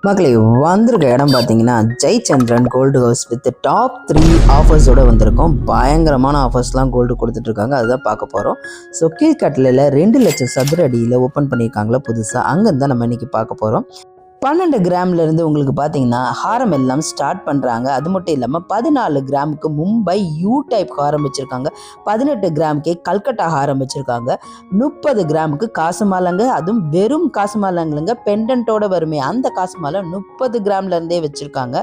மக்களே வந்திருக்க இடம் பார்த்தீங்கன்னா Jayachandran gold house with top 3 ஆஃபர்ஸோடு வந்திருக்கோம். பயங்கரமான ஆஃபர்ஸ்லாம் கோல்டு கொடுத்துட்ருக்காங்க, அதுதான் பார்க்க போகிறோம். ஸோ கீழ்கட்டில் 2 லட்சம் சதுர அடியில் ஓப்பன் பண்ணியிருக்காங்களா புதுசாக, அங்கே தான் நம்ம இன்றைக்கி பார்க்க போகிறோம். 12 கிராம்லேருந்து உங்களுக்கு பார்த்தீங்கன்னா ஹாரம் எல்லாம் ஸ்டார்ட் பண்ணுறாங்க. அது மட்டும் இல்லாமல் 14 கிராமுக்கு மும்பை யூ டைப் ஹாரம் வச்சுருக்காங்க, 18 கிராமுக்கே கல்கட்டா ஹாரம் வச்சுருக்காங்க, 30 கிராமுக்கு காசு மாலைங்க, அதுவும் வெறும் காசு மாலைங்களுங்க, பெண்டன்ட்டோட வருமே அந்த காசு மாலை 30 கிராம்லேருந்தே வச்சுருக்காங்க.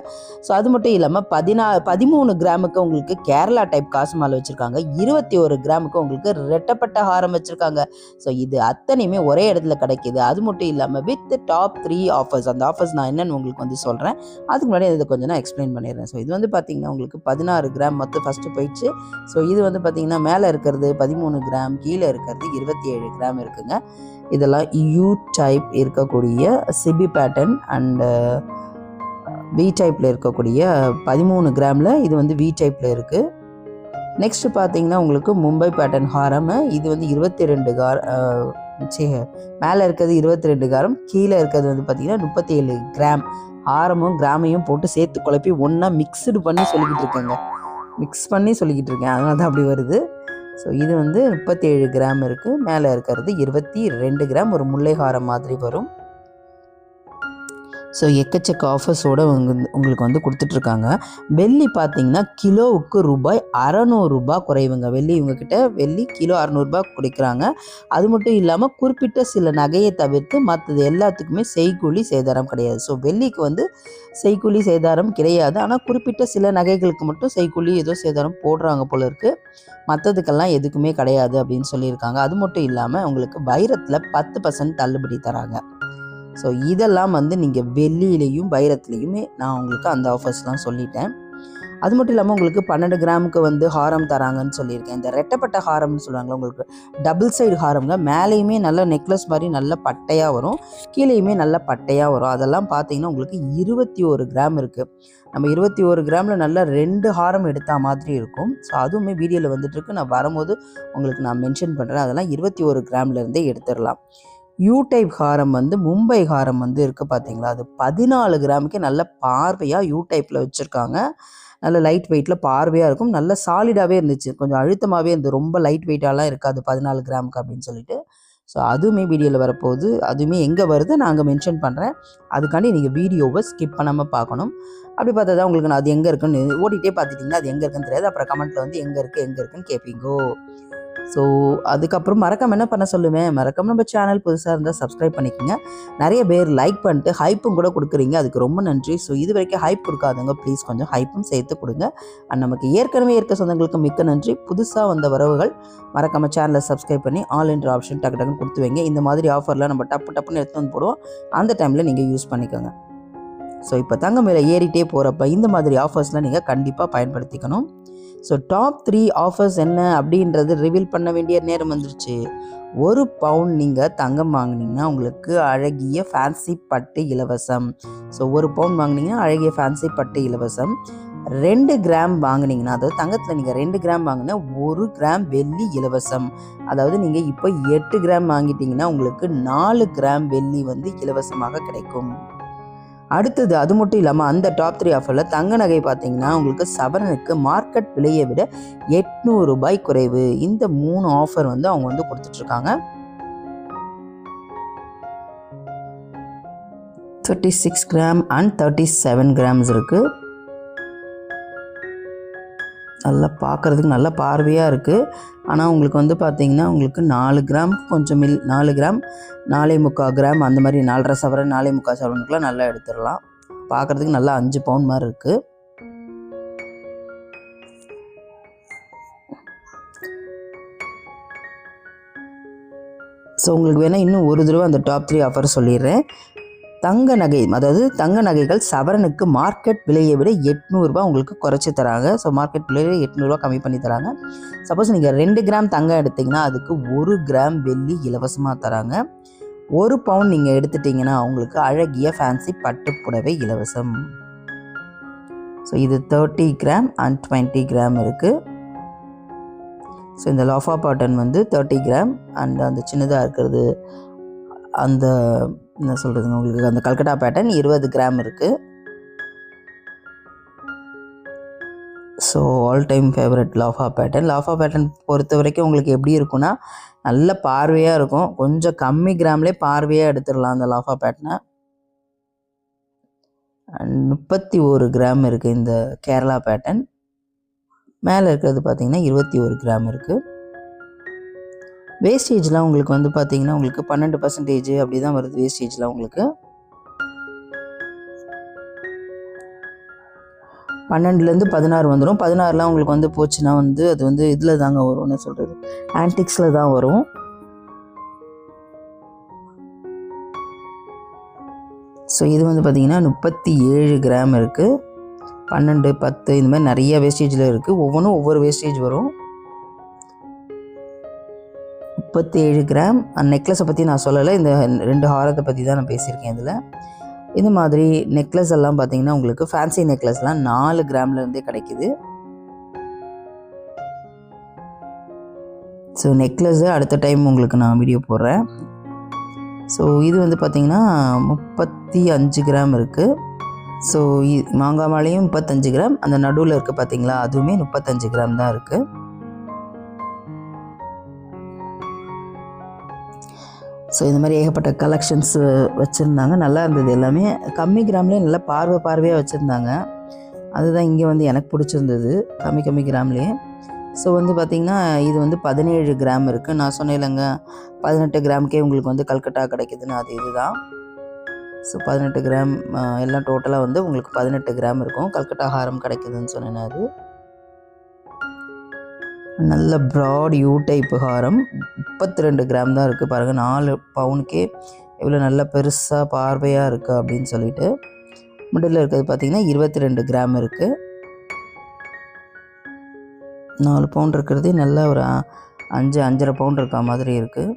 ஸோ அது மட்டும் இல்லாமல் 13 கிராமுக்கு உங்களுக்கு கேரளா டைப் காசு மாலை வச்சுருக்காங்க, 21 கிராமுக்கு உங்களுக்கு ரெட்டப்பட்ட ஹாரம் வச்சுருக்காங்க. ஸோ இது அத்தனையுமே ஒரே இடத்துல கிடைக்கிது. அது மட்டும் இல்லாமல் வித் டாப் 3 ஆஃபர்ஸ். அந்த ஆஃபர்ஸ் நான் என்னென்னு உங்களுக்கு வந்து சொல்கிறேன். அதுக்கு முன்னாடி இதை கொஞ்சம் நான் எக்ஸ்பிளைன் பண்ணிடுறேன். ஸோ இது வந்து பார்த்திங்கன்னா உங்களுக்கு 16 கிராம் மொத்தம் ஃபஸ்ட்டு போயிடுச்சு. ஸோ இது வந்து பார்த்திங்கன்னா மேலே இருக்கிறது 13 கிராம், கீழே இருக்கிறது 27 கிராம் இருக்குங்க. இதெல்லாம் யூ டைப் இருக்கக்கூடிய சிபி பேட்டர்ன் அண்டு வி டைப்பில் இருக்கக்கூடிய 13 கிராமில் இது வந்து வி டைப்பில் இருக்குது. நெக்ஸ்ட்டு பார்த்தீங்கன்னா உங்களுக்கு மும்பை பேட்டர்ன் ஹாரம், இது வந்து 22 மேலே இருக்கிறது 22 கிராம், கீழே இருக்கிறது வந்து பார்த்திங்கன்னா 37 கிராம். ஹாரமும் கிராமையும் போட்டு சேர்த்து குழப்பி ஒன்றா மிக்ஸ்டு பண்ணி சொல்லிக்கிட்டு இருக்கேன், அதனால தான் அப்படி வருது. ஸோ இது வந்து 37 கிராம் இருக்குது, மேலே இருக்கிறது 22 கிராம், ஒரு முல்லை ஹாரம் மாதிரி வரும். ஸோ எக்கச்சக்க ஆஃபர்ஸோடு உங்களுக்கு வந்து கொடுத்துட்ருக்காங்க. வெள்ளி பார்த்திங்கன்னா கிலோவுக்கு ரூபாய் 600 குறைவுங்க. இவங்கக்கிட்ட வெள்ளி கிலோ 600 கொடுக்குறாங்க. அது மட்டும் இல்லாமல் குறிப்பிட்ட சில நகையை தவிர்த்து மற்றது எல்லாத்துக்குமே செய்கூலி சேதாரம் கிடையாது. ஸோ வெள்ளிக்கு வந்து செய்கூலி சேதாரம் கிடையாது, ஆனால் குறிப்பிட்ட சில நகைகளுக்கு மட்டும் செய்கூலி ஏதோ சேதாரம் போடுறாங்க போல இருக்குது. மற்றதுக்கெல்லாம் எதுக்குமே கிடையாது அப்படின்னு சொல்லியிருக்காங்க. அது மட்டும் இல்லாமல் உங்களுக்கு வைரத்தில் 10% தள்ளுபடி தராங்க. ஸோ இதெல்லாம் வந்து நீங்கள் வெள்ளியிலையும் வைரத்துலேயுமே நான் உங்களுக்கு அந்த ஆஃபர்ஸ்லாம் சொல்லிட்டேன். அது மட்டும் இல்லாமல் உங்களுக்கு 12 கிராமுக்கு வந்து ஹாரம் தராங்கன்னு சொல்லியிருக்கேன். இந்த ரெட்டப்பட்ட ஹாரம்னு சொல்லுவாங்களா, உங்களுக்கு டபுள் சைடு ஹாரம்ங்க, மேலேயுமே நல்ல நெக்லஸ் மாதிரி நல்ல பட்டையாக வரும், கீழேயுமே நல்ல பட்டையாக வரும். அதெல்லாம் பார்த்தீங்கன்னா உங்களுக்கு 21 கிராம் இருக்குது. நம்ம 21 கிராமில் நல்லா 2 ஹாரம் எடுத்த மாதிரி இருக்கும். ஸோ அதுவுமே வீடியோவில் வந்துட்டுருக்கு, நான் வரும்போது உங்களுக்கு நான் மென்ஷன் பண்ணுறேன். அதெல்லாம் 21 கிராம்லேருந்தே எடுத்துடலாம். யூ டைப் ஹாரம் வந்து மும்பை ஹாரம் வந்து இருக்குது பார்த்தீங்களா, அது 14 கிராமுக்கே நல்ல பார்வையாக யூ டைப்பில் வச்சுருக்காங்க. நல்ல லைட் வெயிட்டில் பார்வையாக இருக்கும், நல்ல சாலிடாகவே இருந்துச்சு, கொஞ்சம் அழுத்தமாகவே இருந்தது, ரொம்ப லைட் வெயிட்டாலாம் இருக்காது 14 கிராமுக்கு அப்படின்னு சொல்லிட்டு. ஸோ அதுவுமே வீடியோவில் வரப்போகுது, அதுவுமே எங்கே வருது நான் அங்கே மென்ஷன் பண்ணுறேன். அதுக்காண்டி நீங்கள் வீடியோவை ஸ்கிப் பண்ணாமல் பார்க்கணும். அப்படி பார்த்தா தான் உங்களுக்கு நான் அது எங்கே இருக்குன்னு ஓடிட்டே பார்த்துட்டிங்கன்னா அது எங்கே இருக்குன்னு தெரியாது. அப்புறம் கமெண்ட்டில் வந்து எங்கே இருக்குன்னு கேட்பீங்கோ. ஸோ அதுக்கப்புறம் மறக்காமல் என்ன பண்ண சொல்லுவேன், மறக்காமல் நம்ம சேனல் புதுசாக இருந்தால் சப்ஸ்கிரைப் பண்ணிக்கோங்க. நிறைய பேர் லைக் பண்ணிட்டு ஹைப்பும் கூட கொடுக்குறீங்க, அதுக்கு ரொம்ப நன்றி. ஸோ இது வரைக்கும் ஹைப் கொடுக்காதவங்க ப்ளீஸ் கொஞ்சம் ஹைப்பும் சேர்த்து கொடுங்க. அண்ட் நமக்கு ஏற்கனவே இருக்க சொந்தங்களுக்கு மிக்க நன்றி. புதுசாக வந்த வரவுகள் மறக்காமல் சேனலை சப்ஸ்கிரைப் பண்ணி ஆல் என்ற ஆப்ஷன் டக்குன்னு கொடுத்து வைங்க. இந்த மாதிரி ஆஃபர்லாம் நம்ம டப்புன்னு எடுத்து வந்து போடுவோம், அந்த டைமில் நீங்கள் யூஸ் பண்ணிக்கோங்க. ஸோ இப்போ தங்கம் விலை ஏறிட்டே போகிறப்ப இந்த மாதிரி ஆஃபர்ஸ்லாம் நீங்கள் கண்டிப்பாக பயன்படுத்திக்கணும். ஸோ டாப் 3 ஆஃபர்ஸ் என்ன அப்படின்றது ரிவீல் பண்ண வேண்டிய நேரம் வந்துருச்சு. 1 பவுண்ட் நீங்கள் தங்கம் வாங்கினீங்கன்னா உங்களுக்கு அழகிய ஃபேன்சி பட்டு இலவசம். ஸோ 1 பவுண்ட் வாங்கினீங்கன்னா அழகிய ஃபேன்சி பட்டு இலவசம். 2 கிராம் வாங்கினீங்கன்னா, அதாவது தங்கத்தில் நீங்கள் 2 கிராம் வாங்கினா 1 கிராம் வெள்ளி இலவசம். அதாவது நீங்கள் இப்போ 8 கிராம் வாங்கிட்டீங்கன்னா உங்களுக்கு 4 கிராம் வெள்ளி வந்து இலவசமாக கிடைக்கும். அடுத்தது அது மட்டும் இல்லாமல் அந்த டாப் 3 ஆஃபரில் தங்க நகை பார்த்தீங்கன்னா உங்களுக்கு சவரனுக்கு மார்க்கெட் விலையை விட 800 ரூபாய் குறைவு. இந்த 3 ஆஃபர் வந்து அவங்க வந்து கொடுத்துட்ருக்காங்க. 36 கிராம் அண்ட் 37 கிராம்ஸ் இருக்குது. நல்லா பார்க்குறதுக்கு நல்ல பார்வையாக இருக்குது. ஆனால் உங்களுக்கு வந்து பார்த்திங்கன்னா உங்களுக்கு 4 கிராம் கொஞ்சம் 4 கிராம் 4.25 கிராம் அந்த மாதிரி 4.5 சவரன் 4.25 சவரனுக்குலாம் நல்லா எடுத்துடலாம். பார்க்குறதுக்கு நல்லா 5 பவுண்ட் மாதிரி இருக்குது. ஸோ உங்களுக்கு வேணால் இன்னும் ஒரு தடவை அந்த டாப் 3 ஆஃபர் சொல்லிடுறேன். தங்க நகை, அதாவது தங்க நகைகள் சவரனுக்கு மார்க்கெட் விலையை விட 800 ரூபாய் உங்களுக்கு குறைச்சி தராங்க. ஸோ மார்க்கெட் விலையை 800 ரூபா கம்மி பண்ணி தராங்க. சப்போஸ் நீங்கள் 2 கிராம் தங்கம் எடுத்திங்கன்னா அதுக்கு 1 கிராம் வெள்ளி இலவசமாக தராங்க. 1 பவுண்ட் நீங்கள் எடுத்துட்டிங்கன்னா உங்களுக்கு அழகிய ஃபேன்சி பட்டு புடவை இலவசம். ஸோ இது 30 கிராம் அண்ட் 20 கிராம் இருக்குது. ஸோ இந்த லாஃபா பாட்டன் வந்து 30 கிராம் அண்ட் அந்த சின்னதாக இருக்கிறது அந்த என்ன சொல்கிறதுங்க உங்களுக்கு அந்த கல்கட்டா பேட்டர்ன் 20 கிராம் இருக்குது. ஸோ ஆல் டைம் ஃபேவரட் லாஃபா பேட்டர்ன் பொறுத்த வரைக்கும் உங்களுக்கு எப்படி இருக்குன்னா நல்ல பார்வையாக இருக்கும். கொஞ்சம் கம்மி கிராம்லேயே பார்வையாக எடுத்துடலாம் அந்த லாஃபா பேட்டர்னை. 31 கிராம் இருக்குது இந்த கேரளா பேட்டர்ன். மேலே இருக்கிறது பார்த்திங்கன்னா 21 கிராம் இருக்குது. வேஸ்டேஜ்லாம் உங்களுக்கு வந்து பார்த்திங்கன்னா உங்களுக்கு 12% அப்படி தான் வருது வேஸ்டேஜ்லாம் உங்களுக்கு. 12லேருந்து 16 வந்துடும். 16லாம் உங்களுக்கு வந்து போச்சுன்னா வந்து அது வந்து இதில் தாங்க வரும், என்ன சொல்கிறது, ஆன்டிக்ஸில் தான் வரும். ஸோ இது வந்து பார்த்திங்கன்னா 37 கிராம் இருக்குது. 12, 10 இந்த மாதிரி நிறைய வேஸ்டேஜில் இருக்குது. ஒவ்வொன்றும் ஒவ்வொரு வேஸ்டேஜ் வரும். 37 கிராம். நெக்லஸை பற்றி நான் சொல்லலை, இந்த 2 ஹாரத்தை பற்றி தான் நான் பேசியிருக்கேன் இதில். இந்த மாதிரி நெக்லஸ் எல்லாம் பார்த்திங்கன்னா உங்களுக்கு ஃபேன்சி நெக்லஸ்லாம் 4 கிராம்லேருந்தே கிடைக்கிது. ஸோ நெக்லஸ்ஸு அடுத்த டைம் உங்களுக்கு நான் வீடியோ போடுறேன். ஸோ இது வந்து பார்த்திங்கன்னா 35 கிராம் இருக்குது. ஸோ மாங்காய் மாலையும் 35 கிராம். அந்த நடுவில் இருக்குது பார்த்திங்களா, அதுவுமே 35 கிராம் தான் இருக்குது. ஸோ இந்த மாதிரி ஏகப்பட்ட கலெக்ஷன்ஸ் வச்சுருந்தாங்க. நல்லா இருந்தது எல்லாமே. கம்மி கிராம்லேயே நல்லா பார்வையாக வச்சுருந்தாங்க. அதுதான் இங்கே வந்து எனக்கு பிடிச்சிருந்தது, கம்மி கிராம்லேயே. ஸோ வந்து பார்த்திங்கன்னா இது வந்து 17 கிராம் இருக்குது. நான் சொன்னேன் இல்லைங்க 18 கிராமுக்கே உங்களுக்கு வந்து கல்கட்டா கிடைக்குதுன்னு, அது இதுதான். ஸோ 18 கிராம் எல்லாம் டோட்டலாக வந்து உங்களுக்கு 18 கிராம் இருக்கும் கல்கட்டா ஹாரம் கிடைக்குதுன்னு சொன்னேன். அது நல்ல broad you type Haram. 32 gram தான் இருக்குது பாருங்கள். 4 பவுனுக்கே எவ்வளோ நல்ல பெருசாக பார்வையாக இருக்குது அப்படின்னு சொல்லிட்டு. மிடில் இருக்கிறது பார்த்திங்கன்னா 22 கிராம் இருக்குது. 4 பவுண்ட் இருக்கிறது நல்லா ஒரு 5-5.5 பவுண்ட் இருக்க மாதிரி இருக்குது.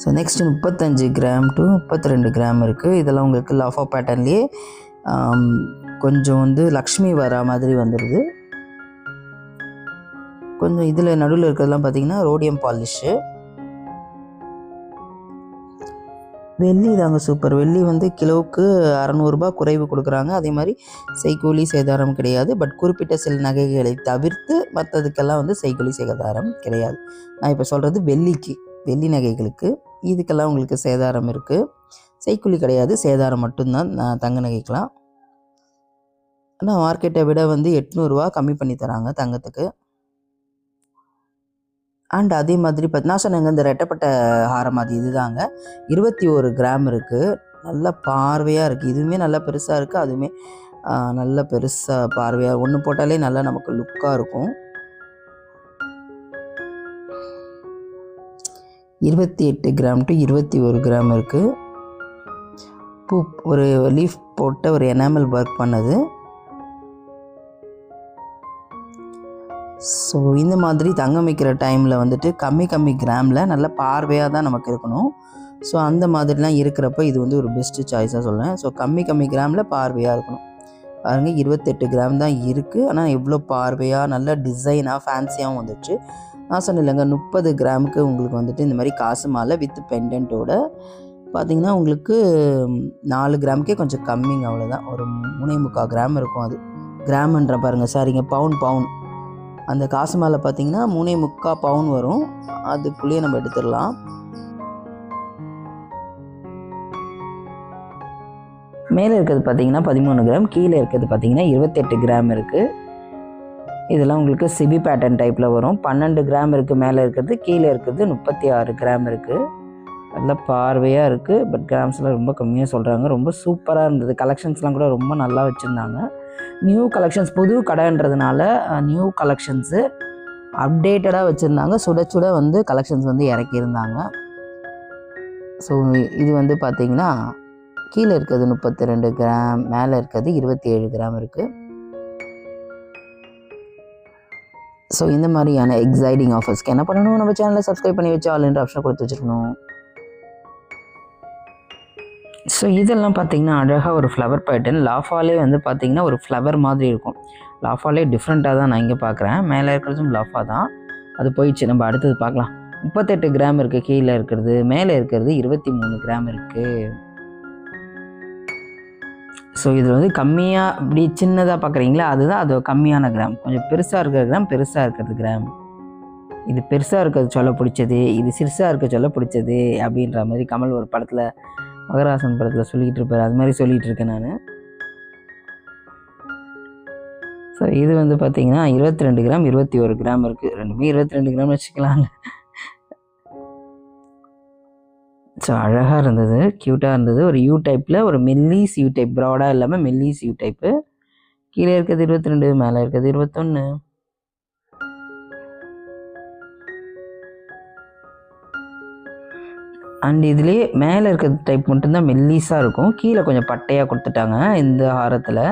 So next 35 gram to 32 gram இருக்குது. இதெல்லாம் உங்களுக்கு லாஃபா பேட்டர்ன்லேயே கொஞ்சம் வந்து லக்ஷ்மி வர மாதிரி வந்துடுது. கொஞ்சம் இதில் நடுவில் இருக்கிறதுலாம் பார்த்திங்கன்னா ரோடியம் பாலிஷு. வெள்ளி தாங்க சூப்பர். வெள்ளி வந்து கிலோவுக்கு 600 ரூபாய் குறைவு கொடுக்குறாங்க. அதே மாதிரி செய்கூலி சேதாரம் கிடையாது. பட் குறிப்பிட்ட சில நகைகளை தவிர்த்து மற்றதுக்கெல்லாம் வந்து செய்கூலி சேதாரம் கிடையாது. நான் இப்போ சொல்கிறது வெள்ளி நகைகளுக்கு. இதுக்கெல்லாம் உங்களுக்கு சேதாரம் இருக்குது. செய்கூலி கிடையாது, சேதாரம் மட்டும்தான் தங்க நகைக்கலாம். ஆனால் மார்க்கெட்டை விட வந்து 800 ரூபா கம்மி பண்ணி தராங்க தங்கத்துக்கு. அண்ட் அதே மாதிரி நான் சொன்னேங்க இந்த ரெட்டப்பட்ட ஹாரம் அது இதுதாங்க. 21 கிராம் இருக்குது. நல்லா பார்வையாக இருக்குது. இதுவுமே நல்லா பெருசாக இருக்குது. அதுவுமே நல்ல பெருசாக பார்வையாக ஒன்று போட்டாலே நல்லா நமக்கு லுக்காக இருக்கும். 28 கிராம் டு 21 கிராம் இருக்குது. பூ ஒரு லீஃப் போட்ட ஒரு எனாமல் ஒர்க் பண்ணது. ஸோ இந்த மாதிரி தங்கம் வைக்கிற டைமில் வந்துட்டு கம்மி கிராமில் நல்ல பார்வையாக தான் நமக்கு இருக்கணும். ஸோ அந்த மாதிரிலாம் இருக்கிறப்ப இது வந்து ஒரு பெஸ்ட்டு சாய்ஸாக சொல்லுவேன். ஸோ கம்மி கிராமில் பார்வையாக இருக்கணும். பாருங்கள் 28 கிராம் தான் இருக்குது. ஆனால் எவ்வளோ பார்வையாக நல்ல டிசைனாக ஃபேன்சியாகவும் வந்துச்சு. நான் சொன்னேன் இல்லைங்க 30 கிராமுக்கு உங்களுக்கு வந்துட்டு இந்த மாதிரி காசு மாலை வித் பெண்டன்ட்டோட பார்த்திங்கன்னா உங்களுக்கு 4 கிராமுக்கே கொஞ்சம் கம்மிங்க, அவ்வளோதான். ஒரு 3.25 கிராம் இருக்கும். அது கிராம்ன்ற பாருங்கள், சாரிங்க பவுன். அந்த காசு மாலை பார்த்திங்கன்னா 3.25 பவுன் வரும். அதுக்குள்ளேயே நம்ம எடுத்துடலாம். மேலே இருக்கிறது பார்த்திங்கன்னா 13 கிராம், கீழே இருக்கிறது பார்த்திங்கன்னா 28 கிராம் இருக்குது. இதெல்லாம் உங்களுக்கு சிபி பேட்டர்ன் டைப்பில் வரும். 12 கிராம் இருக்குது மேலே இருக்கிறது, கீழே இருக்கிறது 36 கிராம் இருக்குது. நல்ல பார்வையாக இருக்குது. பட் கிராம்ஸ்லாம் ரொம்ப கம்மியாக சொல்கிறாங்க. ரொம்ப சூப்பராக இருந்தது. கலெக்ஷன்ஸ்லாம் கூட ரொம்ப நல்லா வச்சுருந்தாங்க. நியூ கலெக்ஷன்ஸ், புது கடைன்றதுனால நியூ கலெக்ஷன்ஸு அப்டேட்டடாக வச்சுருந்தாங்க. சுட வந்து கலெக்ஷன்ஸ் வந்து இறக்கியிருந்தாங்க. ஸோ இது வந்து பார்த்திங்கன்னா கீழே இருக்கிறது 32 கிராம், மேலே இருக்கிறது 27 கிராம் இருக்குது. ஸோ இந்த மாதிரியான எக்ஸைட்டிங் ஆஃபர்ஸ்க்கு என்ன பண்ணணும், நம்ம சேனலை சப்ஸ்கிரைப் பண்ணி வச்சு ஆல் என்ற ஆப்ஷனை கொடுத்து வச்சுருக்கணும். ஸோ இதெல்லாம் பார்த்திங்கன்னா அழகாக ஒரு ஃப்ளவர் பேட்டர்ன். லாஃபாலே வந்து பார்த்திங்கன்னா ஒரு ஃப்ளவர் மாதிரி இருக்கும். லாஃபாலே டிஃப்ரெண்ட்டாக தான் நான் இங்கே பார்க்குறேன். மேலே இருக்கிறதும் லாஃபா தான். அது போயிடுச்சு. நம்ம அடுத்தது பார்க்கலாம். 38 கிராம் இருக்குது கீழே இருக்கிறது. மேலே இருக்கிறது 23 கிராம் இருக்குது. ஸோ இதில் வந்து கம்மியாக இப்படி சின்னதாக பார்க்குறீங்களா, அதுதான் அது கம்மியான கிராம். கொஞ்சம் பெருசாக இருக்கிற கிராம், பெருசாக இருக்கிறது கிராம். இது பெருசாக இருக்கிறது சொல்ல பிடிச்சது, இது சிறுசாக இருக்க சொல்ல பிடிச்சது அப்படின்ற மாதிரி கமல் ஒரு படத்தில், மகராசன் படத்தில் சொல்லிக்கிட்டு இருப்பார். அது மாதிரி சொல்லிகிட்டு இருக்கேன் நான். ஸோ இது வந்து பார்த்திங்கன்னா 22 கிராம் 21 கிராம் இருக்குது. ரெண்டுமே 22 கிராம் வச்சுக்கலாங்க. ஸோ அழகாக இருந்தது, க்யூட்டாக இருந்தது. ஒரு யூ டைப்பில், ஒரு மெல்லிஸ் யூ டைப், ப்ராடாக இல்லாமல் மெல்லிஸ் யூ டைப்பு. கீழே இருக்கிறது 22, மேலே இருக்கிறது 21. அண்ட் இதுலேயே மேலே இருக்கிறது டைப் மட்டும்தான் மெல்லிஸாக இருக்கும். கீழே கொஞ்சம் பட்டையாக கொடுத்துட்டாங்க இந்த ஹாரத்தில்.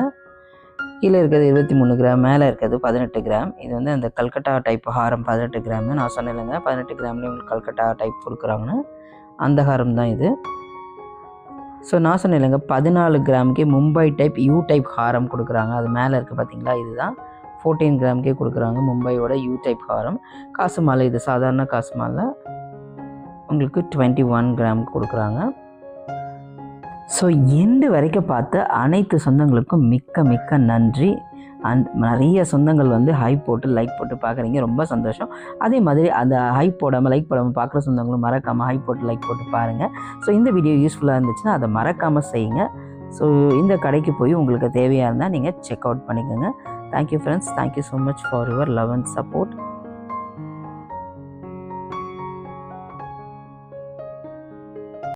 கீழே இருக்கிறது 23 கிராம், மேலே இருக்கிறது 18 கிராம். இது வந்து அந்த கல்கட்டா டைப் ஹாரம் 18 கிராமு. நான் சொன்னேன் இல்லைங்க, 18 கிராம்லேயும் உங்களுக்கு கல்கட்டா டைப் கொடுக்குறாங்கன்னு. அந்த ஹாரம் தான் இது. ஸோ நான் சொன்னேன் இல்லைங்க, 14 கிராமுக்கே மும்பை டைப் யூ டைப் ஹாரம் கொடுக்குறாங்க. அது மேலே இருக்குது பார்த்தீங்களா, இதுதான் 14 கிராமுக்கே கொடுக்குறாங்க மும்பையோட யூ டைப் ஹாரம். காசு மாலை, இது சாதாரண காசு மாலை, உங்களுக்கு 21 கிராமுக்கு கொடுக்குறாங்க. ஸோ எண்டு வரைக்கும் பார்த்த அனைத்து சொந்தங்களுக்கும் மிக்க மிக்க நன்றி. நிறைய சொந்தங்கள் வந்து ஹைப் போட்டு லைக் போட்டு பார்க்குறீங்க, ரொம்ப சந்தோஷம். அதே மாதிரி அந்த ஹைப் போடாமல் லைக் போடாமல் பார்க்குற சொந்தங்களும் மறக்காமல் ஹைப் போட்டு லைக் போட்டு பாருங்கள். ஸோ இந்த வீடியோ யூஸ்ஃபுல்லாக இருந்துச்சுன்னா அதை மறக்காமல் செய்யுங்க. ஸோ இந்த கடைக்கு போய் உங்களுக்கு தேவையாக இருந்தால் நீங்கள் செக் அவுட் பண்ணிக்கோங்க. Thank you friends, thank you so much for your love and support.